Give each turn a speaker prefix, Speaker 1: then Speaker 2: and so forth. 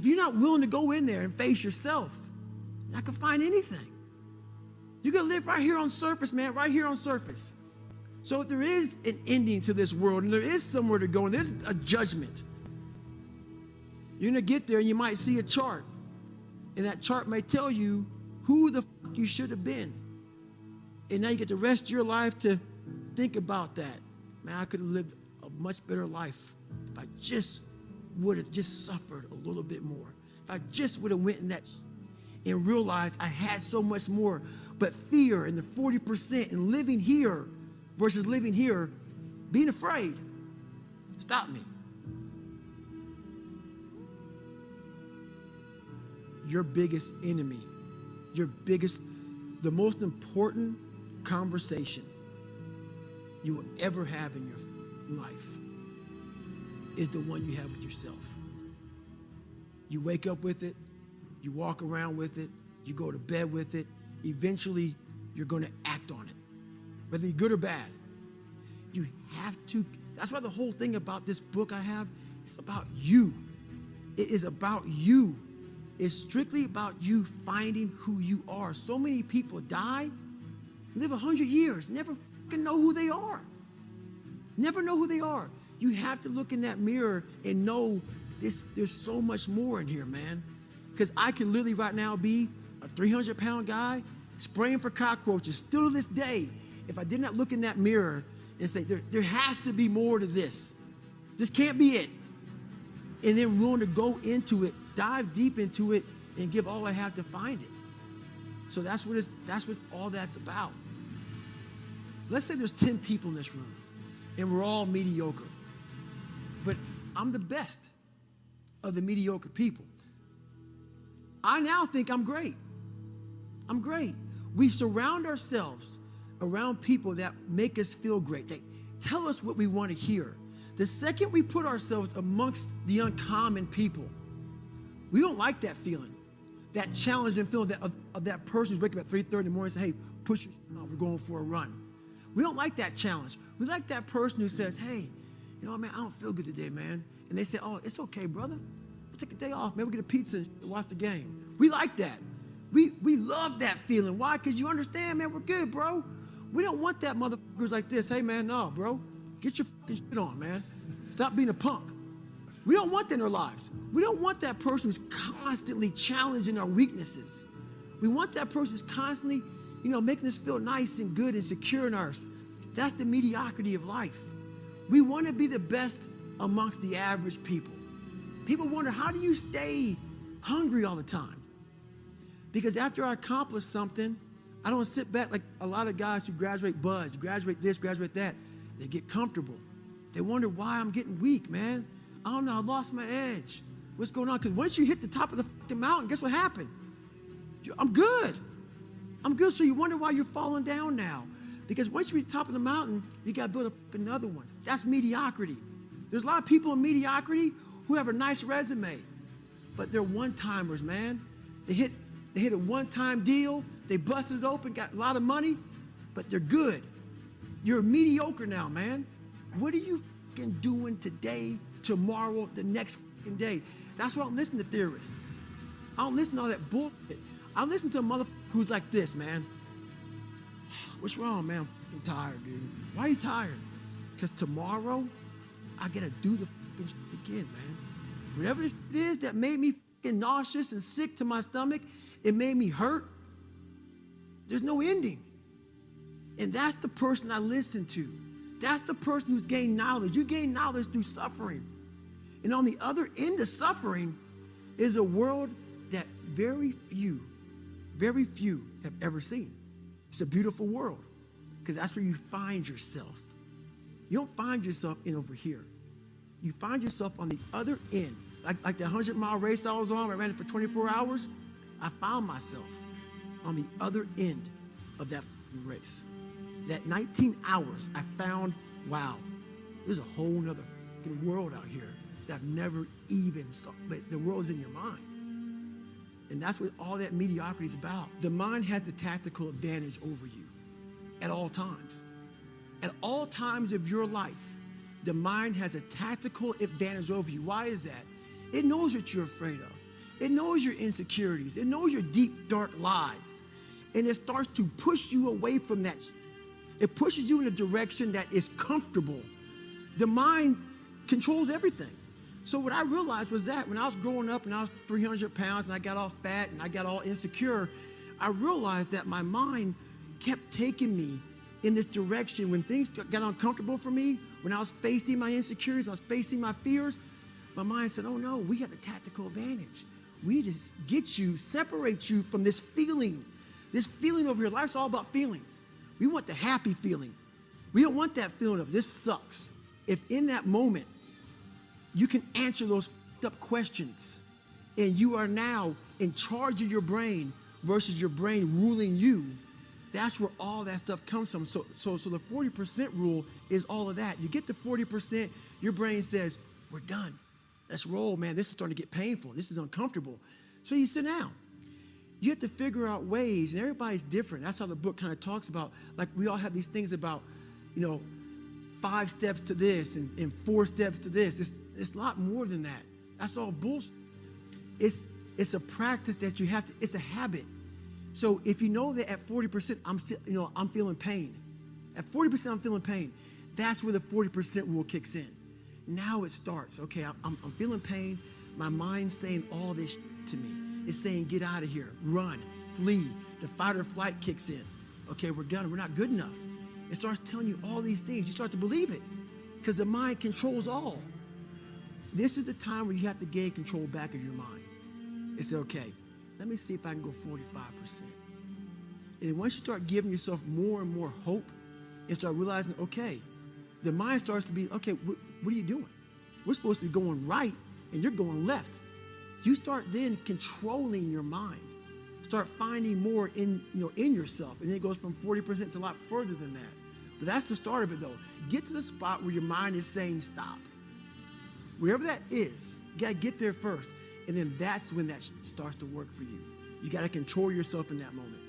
Speaker 1: If you're not willing to go in there and face yourself, you're not going to find anything. You're going to live right here on surface, man, right here on surface. So if there is an ending to this world and there is somewhere to go and there's a judgment, you're going to get there and you might see a chart. And that chart may tell you who the fuck you should have been. And now you get the rest of your life to think about that. Man, I could have lived a much better life if I just would have just suffered a little bit more. If I just would have went in that and realized I had so much more. But fear and the 40% and living here versus living here, being afraid, stop me. Your biggest enemy, the most important conversation you will ever have in your life is the one you have with yourself. You wake up with it, you walk around with it, you go to bed with it. Eventually, you're going to act on it, whether you're good or bad. You have to. That's why the whole thing about this book I have is about you. It is about you. It's strictly about you finding who you are. So many people die, live 100 years, never fucking know who they are. Never know who they are. You have to look in that mirror and know there's so much more in here, man. Because I can literally right now be a 300-pound guy spraying for cockroaches still to this day. If I did not look in that mirror and say, there has to be more to this. This can't be it. And then willing to go into it, dive deep into it, and give all I have to find it. So that's what all that's about. Let's say there's 10 people in this room, and we're all mediocre. But I'm the best of the mediocre people. I now think I'm great. I'm great. We surround ourselves around people that make us feel great. They tell us what we want to hear. The second we put ourselves amongst the uncommon people, we don't like that feeling, that challenging feeling of that person who's waking up at 3:30 in the morning and say, hey, push your shit on, we're going for a run. We don't like that challenge. We like that person who says, hey, you know what, man, I don't feel good today, man. And they say, oh, it's okay, brother. We'll take a day off, man. We'll get a pizza and watch the game. We like that. We love that feeling. Why? Because you understand, man, we're good, bro. We don't want that motherfuckers like this. Hey, man, no, bro. Get your fucking shit on, man. Stop being a punk. We don't want that in our lives. We don't want that person who's constantly challenging our weaknesses. We want that person who's constantly, making us feel nice and good and secure in ours. That's the mediocrity of life. We want to be the best amongst the average people. People wonder, how do you stay hungry all the time? Because after I accomplish something, I don't sit back like a lot of guys who graduate buds, graduate this, graduate that. They get comfortable. They wonder why I'm getting weak, man. I don't know, I lost my edge. What's going on? Because once you hit the top of the fucking mountain, guess what happened? I'm good. I'm good. So you wonder why you're falling down now. Because once you reach the top of the mountain, you got to build another one. That's mediocrity. There's a lot of people in mediocrity who have a nice resume, but they're one-timers, man. They hit a one-time deal. They busted it open, got a lot of money, but they're good. You're mediocre now, man. What are you fucking doing today, tomorrow, the next fucking day? That's why I don't listen to theorists. I don't listen to all that bullshit. I listen to a motherfucker who's like this, man. What's wrong, man? I'm fucking tired, dude. Why are you tired? Because tomorrow, I gotta do the fucking shit again, man. Whatever it is that made me fucking nauseous and sick to my stomach, it made me hurt. There's no ending. And that's the person I listen to. That's the person who's gained knowledge. You gain knowledge through suffering. And on the other end of suffering is a world that very few have ever seen. It's a beautiful world because that's where you find yourself. You don't find yourself in over here. You find yourself on the other end. Like the 100-mile race I was on, I ran it for 24 hours. I found myself on the other end of that race. That 19 hours, I found, wow, there's a whole nother world out here that I've never even saw. But the world's in your mind. And that's what all that mediocrity is about. The mind has the tactical advantage over you at all times. At all times of your life, the mind has a tactical advantage over you. Why is that? It knows what you're afraid of. It knows your insecurities. It knows your deep, dark lies. And it starts to push you away from that. It pushes you in a direction that is comfortable. The mind controls everything. So what I realized was that when I was growing up and I was 300 pounds and I got all fat and I got all insecure, I realized that my mind kept taking me in this direction. When things got uncomfortable for me, when I was facing my insecurities, when I was facing my fears, my mind said, oh no, we have the tactical advantage. We need to get you, separate you from this feeling over here. Life's all about feelings. We want the happy feeling. We don't want that feeling of this sucks. If in that moment, you can answer those up questions and you are now in charge of your brain versus your brain ruling you, that's where all that stuff comes from. So the 40% rule is all of that. You get to 40%, your brain says, we're done. Let's roll, man. This is starting to get painful. This is uncomfortable. So you sit down. You have to figure out ways, and everybody's different. That's how the book kind of talks about, like we all have these things about, 5 steps to this and 4 steps to this. It's a lot more than that. That's all bullshit. It's a practice that you have to, it's a habit. So if you know that at 40%, I'm feeling pain. At 40%, I'm feeling pain. That's where the 40% rule kicks in. Now it starts. Okay, I'm feeling pain. My mind's saying all this to me. It's saying, get out of here, run, flee. The fight or flight kicks in. Okay, we're done. We're not good enough. It starts telling you all these things. You start to believe it because the mind controls all. This is the time where you have to gain control back of your mind. It's okay. Let me see if I can go 45%. And once you start giving yourself more and more hope and start realizing, okay, the mind starts to be, okay, what are you doing? We're supposed to be going right and you're going left. You start then controlling your mind. Start finding more in yourself. And then it goes from 40% to a lot further than that. But that's the start of it though. Get to the spot where your mind is saying stop. Wherever that is, you gotta get there first. And then that's when that starts to work for you. You gotta control yourself in that moment.